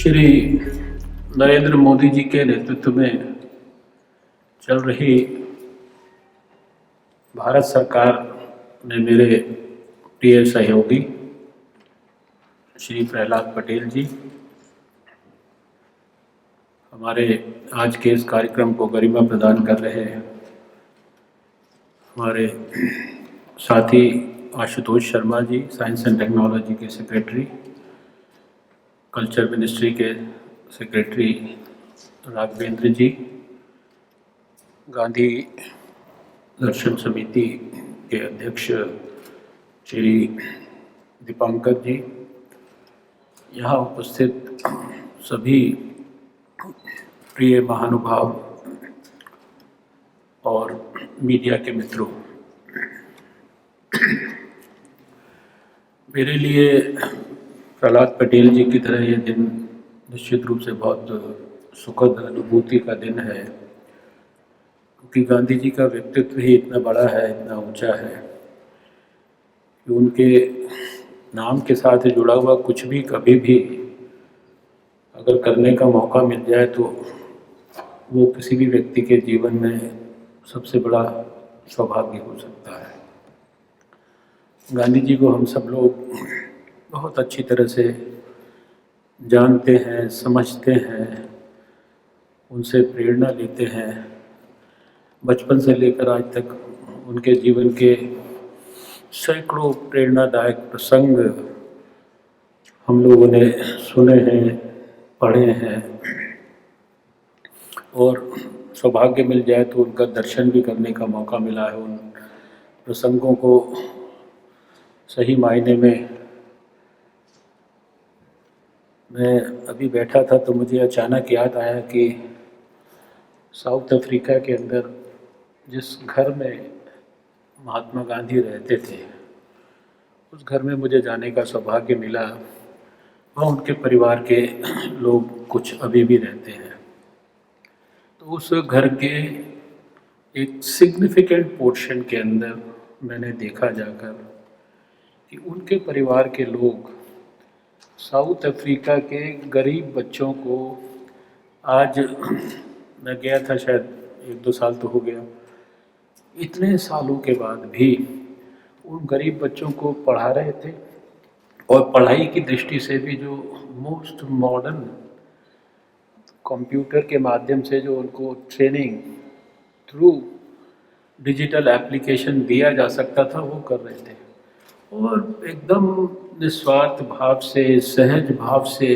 श्री नरेंद्र मोदी जी के नेतृत्व में चल रही भारत सरकार ने मेरे प्रिय सहयोगी श्री प्रहलाद पटेल जी हमारे आज के इस कार्यक्रम को गरिमा प्रदान कर रहे हैं। हमारे साथी Ashutosh Sharma ji, science and technology के सेक्रेटरी, कल्चर मिनिस्ट्री के सेक्रेटरी राघवेंद्र जी, गांधी दर्शन समिति के अध्यक्ष श्री दीपांकर जी, यहाँ उपस्थित सभी प्रिय महानुभाव और मीडिया के मित्रों, मेरे लिए प्रहलाद पटेल जी की तरह ये दिन निश्चित रूप से बहुत सुखद अनुभूति का दिन है, क्योंकि गांधी जी का व्यक्तित्व ही इतना बड़ा है, इतना ऊंचा है कि उनके नाम के साथ जुड़ा हुआ कुछ भी कभी भी अगर करने का मौका मिल जाए तो वो किसी भी व्यक्ति के जीवन में सबसे बड़ा सौभाग्य हो सकता है। गांधी जी को हम सब लोग बहुत अच्छी तरह से जानते हैं, समझते हैं, उनसे प्रेरणा लेते हैं। बचपन से लेकर आज तक उनके जीवन के सैकड़ों प्रेरणादायक प्रसंग हम लोगों ने सुने हैं, पढ़े हैं, और सौभाग्य मिल जाए तो उनका दर्शन भी करने का मौका मिला है। उन प्रसंगों को सही मायने में मैं अभी बैठा था तो मुझे अचानक याद आया कि साउथ अफ्रीका के अंदर जिस घर में महात्मा गांधी रहते थे, उस घर में मुझे जाने का सौभाग्य मिला। वहाँ उनके परिवार के लोग कुछ अभी भी रहते हैं। तो उस घर के एक सिग्निफिकेंट पोर्शन के अंदर मैंने देखा जाकर कि उनके परिवार के लोग साउथ अफ्रीका के गरीब बच्चों को, आज मैं गया था शायद 1-2 साल तो हो गया, इतने सालों के बाद भी उन गरीब बच्चों को पढ़ा रहे थे। और पढ़ाई की दृष्टि से भी जो मोस्ट मॉडर्न कंप्यूटर के माध्यम से जो उनको ट्रेनिंग थ्रू डिजिटल एप्लीकेशन दिया जा सकता था वो कर रहे थे। और एकदम निस्वार्थ भाव से, सहज भाव से,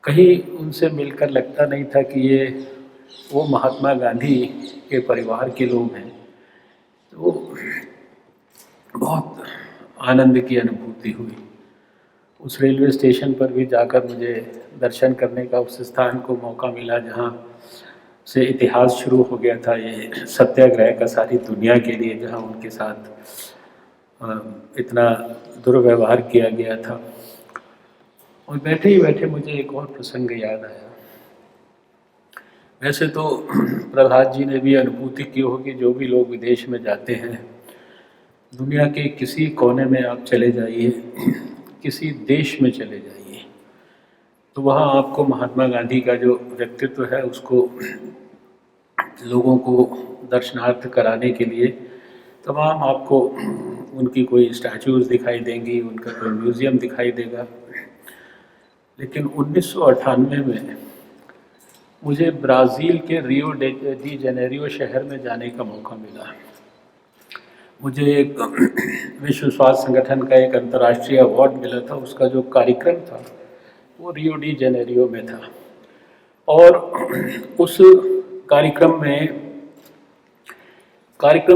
कहीं उनसे मिलकर लगता नहीं था कि ये वो महात्मा गांधी के परिवार के लोग हैं। तो बहुत आनंद की अनुभूति हुई। उस रेलवे स्टेशन पर भी जाकर मुझे दर्शन करने का उस स्थान को मौका मिला जहाँ से इतिहास शुरू हो गया था, ये सत्याग्रह का सारी दुनिया के लिए, जहाँ उनके साथ इतना दुर्व्यवहार किया गया था। और बैठे ही बैठे मुझे एक और प्रसंग याद आया। वैसे तो प्रहलाद जी ने भी अनुभूति की होगी, जो भी लोग विदेश में जाते हैं, दुनिया के किसी कोने में आप चले जाइए, किसी देश में चले जाइए, तो वहाँ आपको महात्मा गांधी का जो व्यक्तित्व है उसको लोगों को दर्शनार्थ कराने के लिए तमाम आपको उनकी कोई स्टैचूज़ दिखाई देंगी, उनका कोई म्यूज़ियम दिखाई देगा। लेकिन 1998 में मुझे ब्राज़ील के रियो डी जेनेरियो शहर में जाने का मौका मिला। मुझे एक विश्व स्वास्थ्य संगठन का एक अंतर्राष्ट्रीय अवार्ड मिला था। उसका जो कार्यक्रम था वो रियो डी जेनेरियो में था। और उस कार्यक्रम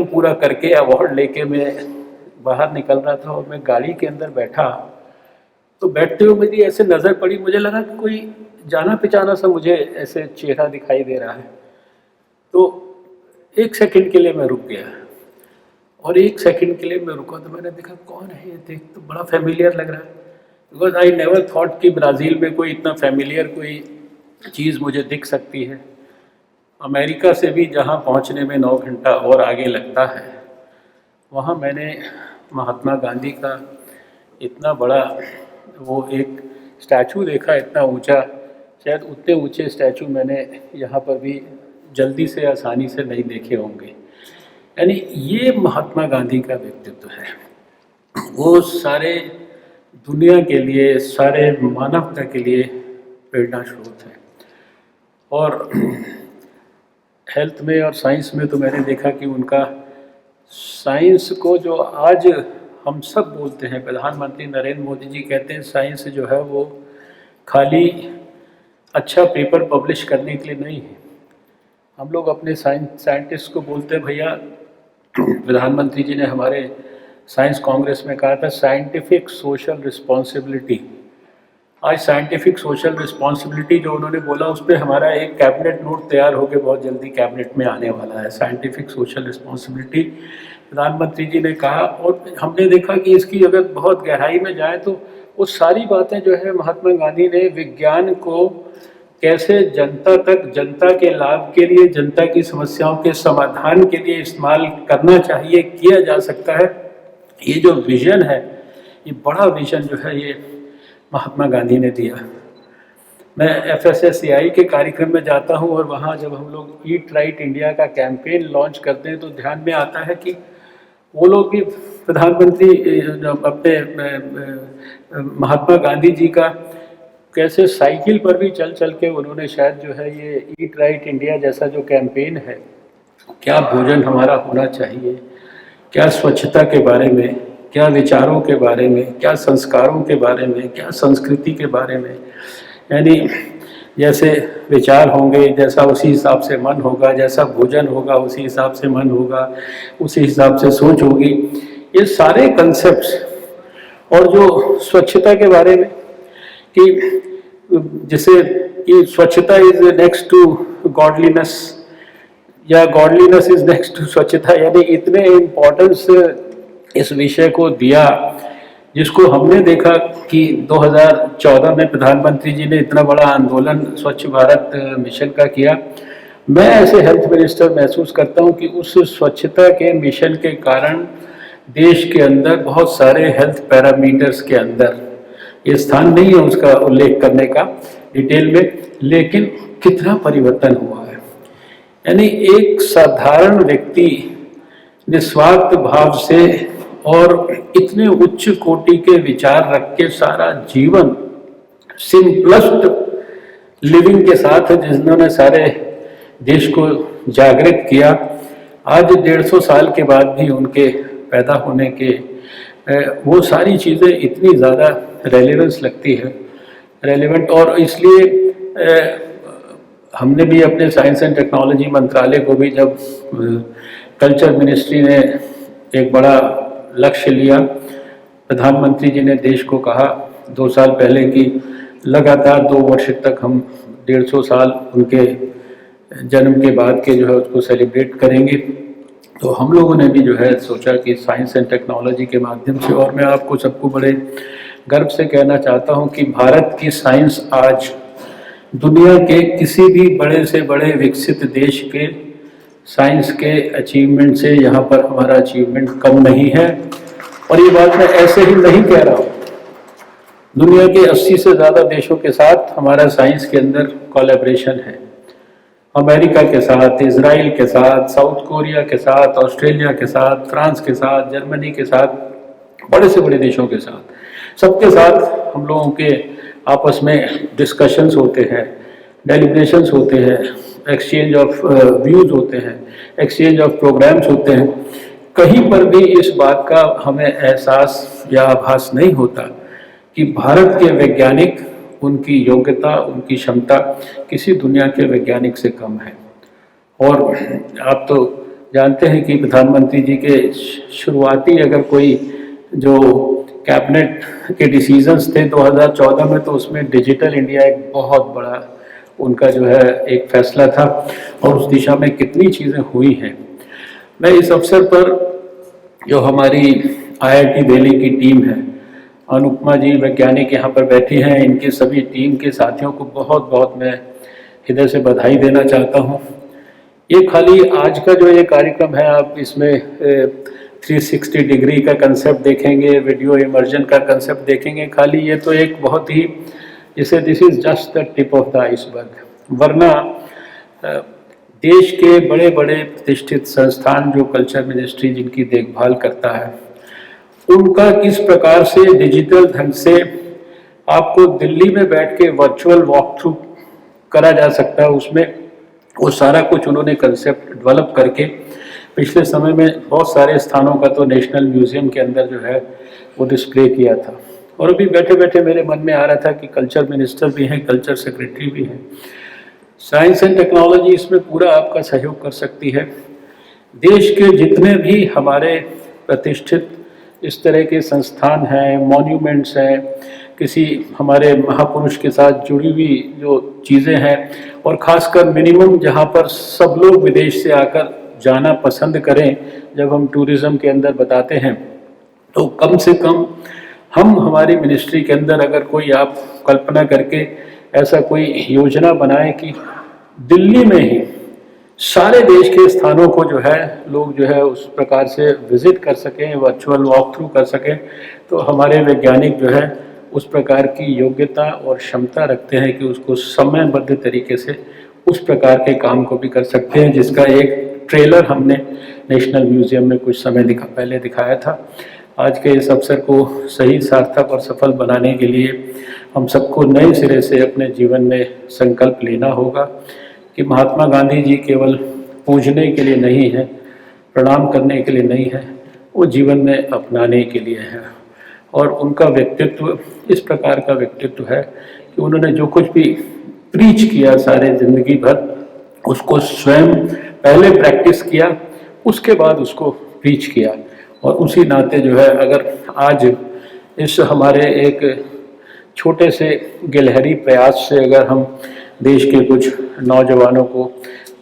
पूरा करके अवार्ड लेके मैं बाहर निकल रहा था और मैं गाड़ी के अंदर बैठा, तो बैठते हुए मेरी ऐसे नज़र पड़ी, मुझे लगा कि कोई जाना पहचाना सा मुझे ऐसे चेहरा दिखाई दे रहा है। तो 1 सेकंड के लिए मैं रुक गया, और 1 सेकंड के लिए मैं रुका तो मैंने देखा कौन है ये, देख तो बड़ा फेमिलियर लग रहा है। बिकॉज आई नेवर थॉट कि ब्राज़ील में कोई इतना फेमिलियर कोई चीज़ मुझे दिख सकती है। अमेरिका से भी जहाँ पहुँचने में 9 घंटा और आगे लगता है, वहाँ मैंने महात्मा गांधी का इतना बड़ा वो एक स्टैचू देखा इतना ऊंचा, शायद उतने ऊंचे स्टैचू मैंने यहाँ पर भी जल्दी से आसानी से नहीं देखे होंगे। यानी ये महात्मा गांधी का व्यक्तित्व है। वो सारे दुनिया के लिए, सारे मानवता के लिए प्रेरणा स्रोत है। और हेल्थ में और साइंस में तो मैंने देखा कि उनका साइंस को जो आज हम सब बोलते हैं, प्रधानमंत्री नरेंद्र मोदी जी कहते हैं साइंस जो है वो खाली अच्छा पेपर पब्लिश करने के लिए नहीं है। हम लोग अपने साइंटिस्ट को बोलते हैं भैया, प्रधानमंत्री जी ने हमारे साइंस कांग्रेस में कहा था साइंटिफिक सोशल रिस्पॉन्सिबिलिटी। आज साइंटिफिक सोशल रिस्पॉन्सिबिलिटी जो उन्होंने बोला, उस पर हमारा एक कैबिनेट नोट तैयार होकर बहुत जल्दी कैबिनेट में आने वाला है। साइंटिफिक सोशल रिस्पॉन्सिबिलिटी प्रधानमंत्री जी ने कहा, और हमने देखा कि इसकी अगर बहुत गहराई में जाए तो वो सारी बातें जो है महात्मा गांधी ने विज्ञान को कैसे जनता तक, जनता के लाभ के लिए, जनता की समस्याओं के समाधान के लिए इस्तेमाल करना चाहिए, किया जा सकता है। ये जो विज़न है, ये बड़ा विज़न जो है ये महात्मा गांधी ने दिया। मैं FSSAI के कार्यक्रम में जाता हूँ और वहाँ जब हम लोग ईट राइट इंडिया का कैंपेन लॉन्च करते हैं तो ध्यान में आता है कि वो लोग भी प्रधानमंत्री अपने महात्मा गांधी जी का कैसे साइकिल पर भी चल चल के उन्होंने शायद जो है ये ईट राइट इंडिया जैसा जो कैंपेन है, क्या भोजन हमारा होना चाहिए, क्या स्वच्छता के बारे में, क्या विचारों के बारे में, क्या संस्कारों के बारे में, क्या संस्कृति के बारे में, यानी जैसे विचार होंगे जैसा उसी हिसाब से मन होगा, जैसा भोजन होगा उसी हिसाब से मन होगा, उसी हिसाब से सोच होगी। ये सारे कंसेप्ट्स, और जो स्वच्छता के बारे में कि जैसे कि स्वच्छता इज नेक्स्ट टू गॉडलीनेस या गॉडलीनेस इज नेक्स्ट टू स्वच्छता, यानी इतने इम्पोर्टेंस इस विषय को दिया, जिसको हमने देखा कि 2014 में प्रधानमंत्री जी ने इतना बड़ा आंदोलन स्वच्छ भारत मिशन का किया। मैं ऐसे हेल्थ मिनिस्टर महसूस करता हूं कि उस स्वच्छता के मिशन के कारण देश के अंदर बहुत सारे हेल्थ पैरामीटर्स के अंदर, ये स्थान नहीं है उसका उल्लेख करने का डिटेल में, लेकिन कितना परिवर्तन हुआ है। यानी एक साधारण व्यक्ति निस्वार्थ भाव से और इतने उच्च कोटि के विचार रख के सारा जीवन सिंपलेस्ट लिविंग के साथ जिन्होंने सारे देश को जागृत किया, आज 150 साल के बाद भी उनके पैदा होने के वो सारी चीज़ें इतनी ज़्यादा रेलेवेंस लगती है, रेलेवेंट। और इसलिए हमने भी अपने साइंस एंड टेक्नोलॉजी मंत्रालय को भी, जब कल्चर मिनिस्ट्री ने एक बड़ा लक्ष्य लिया, प्रधानमंत्री जी ने देश को कहा 2 साल पहले कि लगातार 2 वर्ष तक हम 150 साल उनके जन्म के बाद के जो है उसको सेलिब्रेट करेंगे। तो हम लोगों ने भी जो है सोचा कि साइंस एंड टेक्नोलॉजी के माध्यम से, और मैं आपको सबको बड़े गर्व से कहना चाहता हूं कि भारत की साइंस आज दुनिया के किसी भी बड़े से बड़े विकसित देश के साइंस के अचीवमेंट से यहाँ पर हमारा अचीवमेंट कम नहीं है। और ये बात मैं ऐसे ही नहीं कह रहा हूँ, दुनिया के 80 से ज़्यादा देशों के साथ हमारा साइंस के अंदर कोलैबोरेशन है। अमेरिका के साथ, इजराइल के साथ, साउथ कोरिया के साथ, ऑस्ट्रेलिया के साथ, फ्रांस के साथ, जर्मनी के साथ, बड़े से बड़े देशों के साथ, सबके साथ हम लोगों के आपस में डिस्कशंस होते हैं, डेलिब्रेशंस होते हैं, एक्सचेंज ऑफ व्यूज़ होते हैं, एक्सचेंज ऑफ प्रोग्राम्स होते हैं। कहीं पर भी इस बात का हमें एहसास या आभास नहीं होता कि भारत के वैज्ञानिक, उनकी योग्यता, उनकी क्षमता किसी दुनिया के वैज्ञानिक से कम है। और आप तो जानते हैं कि प्रधानमंत्री जी के शुरुआती अगर कोई जो कैबिनेट के डिसीजंस थे 2014 में, तो उसमें डिजिटल इंडिया एक बहुत बड़ा उनका जो है एक फैसला था, और उस दिशा में कितनी चीज़ें हुई हैं। मैं इस अवसर पर जो हमारी IIT दिल्ली की टीम है, अनुपमा जी वैज्ञानिक यहाँ पर बैठी हैं, इनके सभी टीम के साथियों को बहुत बहुत मैं हृदय से बधाई देना चाहता हूँ। ये खाली आज का जो ये कार्यक्रम है, आप इसमें 360 डिग्री का कंसेप्ट देखेंगे, वीडियो इमर्जन का कंसेप्ट देखेंगे, खाली ये तो एक बहुत ही जिसे this is just the tip of the iceberg. वरना देश के बड़े बड़े प्रतिष्ठित संस्थान जो कल्चर मिनिस्ट्री जिनकी देखभाल करता है, उनका किस प्रकार से डिजिटल ढंग से आपको दिल्ली में बैठ के वर्चुअल वॉक थ्रू करा जा सकता है, उसमें वो सारा कुछ उन्होंने कंसेप्ट डेवलप करके पिछले समय में बहुत सारे स्थानों का तो नेशनल म्यूज़ियम के अंदर जो है वो डिस्प्ले किया था। और अभी बैठे बैठे मेरे मन में आ रहा था कि कल्चर मिनिस्टर भी हैं, कल्चर सेक्रेटरी भी हैं, साइंस एंड टेक्नोलॉजी इसमें पूरा आपका सहयोग कर सकती है। देश के जितने भी हमारे प्रतिष्ठित इस तरह के संस्थान हैं, मॉन्यूमेंट्स हैं, किसी हमारे महापुरुष के साथ जुड़ी हुई जो चीज़ें हैं, और ख़ासकर मिनिमम जहाँ पर सब लोग विदेश से आकर जाना पसंद करें, जब हम टूरिज़्म के अंदर बताते हैं, तो कम से कम हम हमारी मिनिस्ट्री के अंदर अगर कोई आप कल्पना करके ऐसा कोई योजना बनाएं कि दिल्ली में ही सारे देश के स्थानों को जो है लोग जो है उस प्रकार से विज़िट कर सकें, वर्चुअल वॉक थ्रू कर सकें, तो हमारे वैज्ञानिक जो है उस प्रकार की योग्यता और क्षमता रखते हैं कि उसको समयबद्ध तरीके से उस प्रकार के काम को भी कर सकते हैं, जिसका एक ट्रेलर हमने नेशनल म्यूज़ियम में कुछ समय पहले दिखाया था। आज के इस अवसर को सही, सार्थक और सफल बनाने के लिए हम सबको नए सिरे से अपने जीवन में संकल्प लेना होगा कि महात्मा गांधी जी केवल पूजने के लिए नहीं है, प्रणाम करने के लिए नहीं है, वो जीवन में अपनाने के लिए है। और उनका व्यक्तित्व इस प्रकार का व्यक्तित्व है कि उन्होंने जो कुछ भी प्रीच किया सारे ज़िंदगी भर, उसको स्वयं पहले प्रैक्टिस किया, उसके बाद उसको प्रीच किया। और उसी नाते जो है अगर आज इस हमारे एक छोटे से गिलहरी प्रयास से अगर हम देश के कुछ नौजवानों को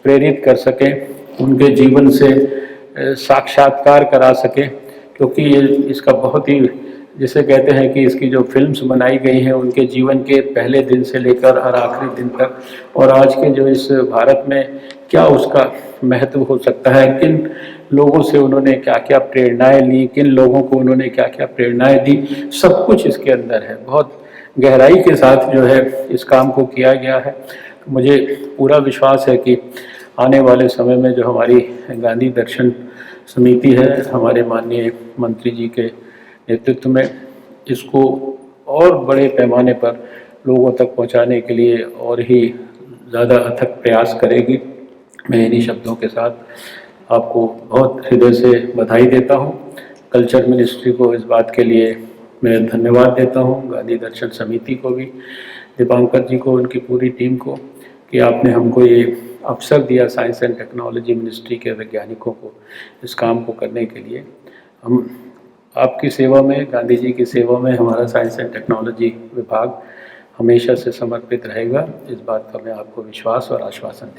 प्रेरित कर सकें, उनके जीवन से साक्षात्कार करा सकें, क्योंकि ये इसका बहुत ही, जिसे कहते हैं कि इसकी जो फिल्म्स बनाई गई हैं उनके जीवन के पहले दिन से लेकर और आखिरी दिन तक, और आज के जो इस भारत में क्या उसका महत्व हो सकता है, किन लोगों से उन्होंने क्या क्या प्रेरणाएं ली, किन लोगों को उन्होंने क्या क्या प्रेरणाएं दी, सब कुछ इसके अंदर है। बहुत गहराई के साथ जो है इस काम को किया गया है। मुझे पूरा विश्वास है कि आने वाले समय में जो हमारी गांधी दर्शन समिति है, हमारे माननीय मंत्री जी के नेतृत्व में, इसको और बड़े पैमाने पर लोगों तक पहुंचाने के लिए और ही ज़्यादा अथक प्रयास करेगी। मैं इन्हीं शब्दों के साथ आपको बहुत हृदय से बधाई देता हूं। कल्चर मिनिस्ट्री को इस बात के लिए मैं धन्यवाद देता हूं, गांधी दर्शन समिति को भी, दीपांकर जी को, उनकी पूरी टीम को, कि आपने हमको ये अवसर दिया साइंस एंड टेक्नोलॉजी मिनिस्ट्री के वैज्ञानिकों को इस काम को करने के लिए। हम आपकी सेवा में, गांधी जी की सेवा में हमारा साइंस एंड टेक्नोलॉजी विभाग हमेशा से समर्पित रहेगा, इस बात का मैं आपको विश्वास और आश्वासन देता हूँ।